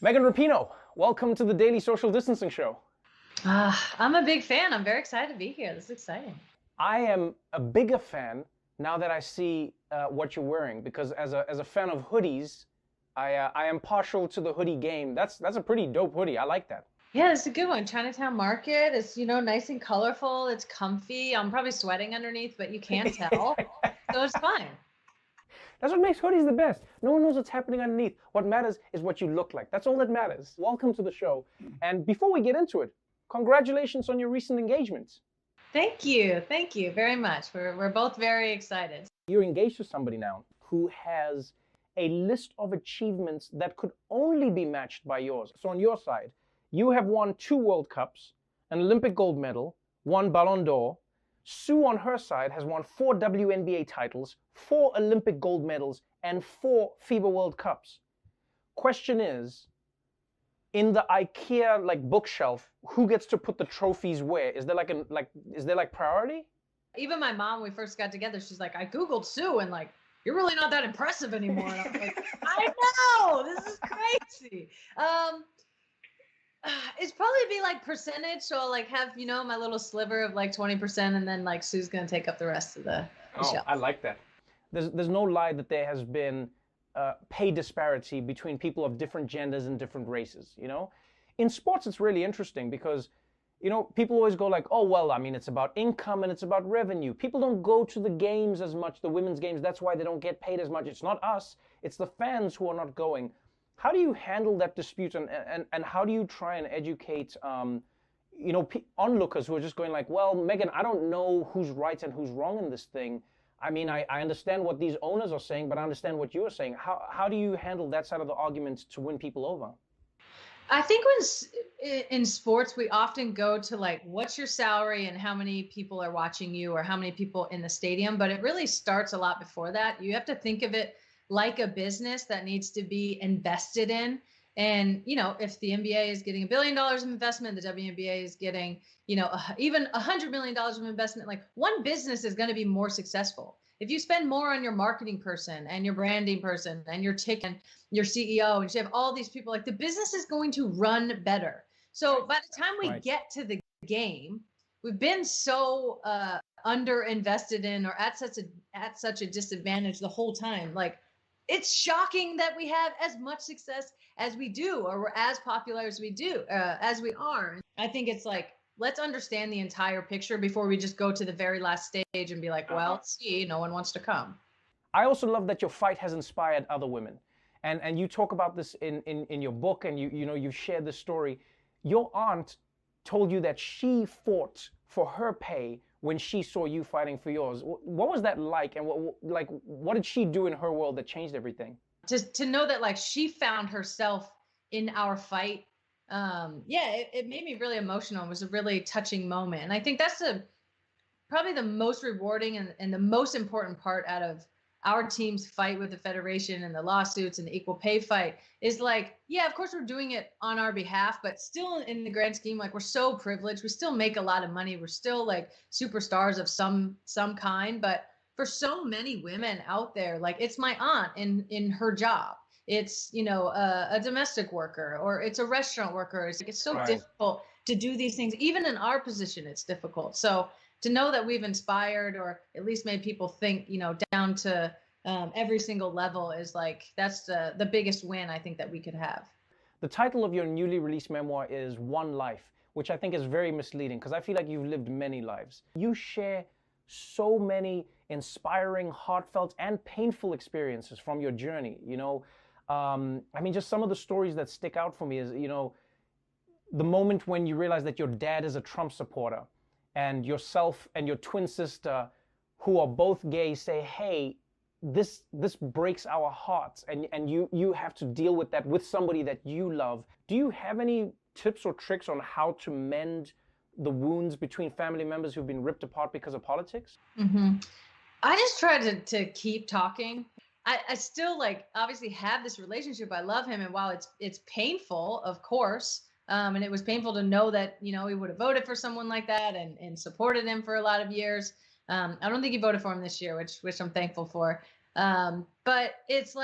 Megan Rapinoe, welcome to the Daily Social Distancing Show. I'm a big fan. I'm very excited to be here. This is exciting. I am a bigger fan now that I see what you're wearing because as a fan of hoodies, I am partial to the hoodie game. That's a pretty dope hoodie. I like that. Yeah, it's a good one. Chinatown Market. It's, nice and colorful. It's comfy. I'm probably sweating underneath, but you can't tell. So it's fine. That's what makes hoodies the best. No one knows what's happening underneath. What matters is what you look like. That's all that matters. Welcome to the show. And before we get into it, congratulations on your recent engagement. Thank you. Thank you very much. We're both very excited. You're engaged to somebody now who has a list of achievements that could only be matched by yours. So on your side, you have won 2 World Cups, an Olympic gold medal, 1 Ballon d'Or. Sue on her side has won 4 WNBA titles, 4 Olympic gold medals, and 4 FIBA World Cups. Question is, in the IKEA bookshelf, who gets to put the trophies where? Is there is there priority? Even my mom, when we first got together, she's like, I Googled Sue and you're really not that impressive anymore. And I'm like, I know, this is crazy. It's probably be percentage. So I'll have, my little sliver of 20%, and then Sue's gonna take up the rest of the shelf. I like that. There's no lie that there has been pay disparity between people of different genders and different races. In sports, it's really interesting because people always go like, oh, well, I mean, it's about income and it's about revenue. People don't go to the games as much, the women's games. That's why they don't get paid as much. It's not us. It's the fans who are not going. How do you handle that dispute, and how do you try and educate onlookers who are just going like, well, Megan, I don't know who's right and who's wrong in this thing. I mean, I understand what these owners are saying, but I understand what you are saying. How do you handle that side of the argument to win people over? I think in sports, we often go to what's your salary and how many people are watching you or how many people in the stadium. But it really starts a lot before that. You have to think of it like a business that needs to be invested in. And, if the NBA is getting $1 billion of investment, the WNBA is getting, even $100 million of investment, one business is going to be more successful. If you spend more on your marketing person and your branding person and your ticket and your CEO, and you have all these people, the business is going to run better. So by the time we get to the game, we've been so under invested in or at such a disadvantage the whole time. It's shocking that we have as much success as we do, or we're as popular as we do, as we are. I think it's let's understand the entire picture before we just go to the very last stage and be like, well, see, no one wants to come. I also love that your fight has inspired other women. And you talk about this in your book, and you share this story. Your aunt told you that she fought for her pay when she saw you fighting for yours. What was that like? And what did she do in her world that changed everything? To know that she found herself in our fight. It made me really emotional. It was a really touching moment. And I think that's probably the most rewarding and the most important part out of our team's fight with the federation and the lawsuits and the equal pay fight is of course we're doing it on our behalf, but still in the grand scheme, we're so privileged. We still make a lot of money. We're still superstars of some kind, but for so many women out there, it's my aunt in her job. It's, a domestic worker, or it's a restaurant worker. It's so difficult to do these things. Even in our position, it's difficult. So to know that we've inspired or at least made people think, down to every single level is that's the biggest win I think that we could have. The title of your newly released memoir is One Life, which I think is very misleading because I feel like you've lived many lives. You share so many inspiring, heartfelt, and painful experiences from your journey. I mean, just some of the stories that stick out for me is, the moment when you realize that your dad is a Trump supporter, and yourself and your twin sister, who are both gay, say, hey, this breaks our hearts, and you have to deal with that with somebody that you love. Do you have any tips or tricks on how to mend the wounds between family members who've been ripped apart because of politics? Mm-hmm. I just try to keep talking. I still obviously have this relationship. I love him, and while it's painful, of course, and it was painful to know that he would have voted for someone like that and supported him for a lot of years. I don't think he voted for him this year, which I'm thankful for. But it's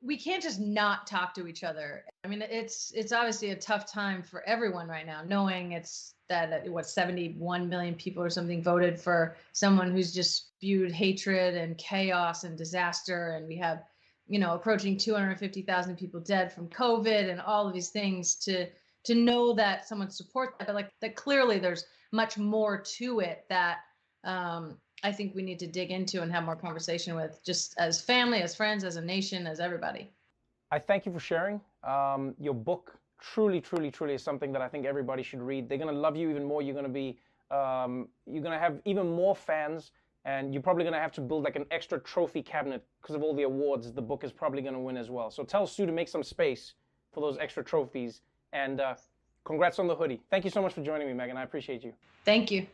we can't just not talk to each other. I mean, it's obviously a tough time for everyone right now, knowing it's that what 71 million people or something voted for someone who's just spewed hatred and chaos and disaster, and we have, approaching 250,000 people dead from COVID and all of these things. To know that someone supports that, but like that clearly there's much more to it that I think we need to dig into and have more conversation with, just as family, as friends, as a nation, as everybody. I thank you for sharing. Your book truly, truly, truly is something that I think everybody should read. They're going to love you even more. You're going to have even more fans, and you're probably going to have to build like an extra trophy cabinet because of all the awards the book is probably going to win as well. So tell Sue to make some space for those extra trophies, and congrats on the hoodie. Thank you so much for joining me, Megan. I appreciate you. Thank you.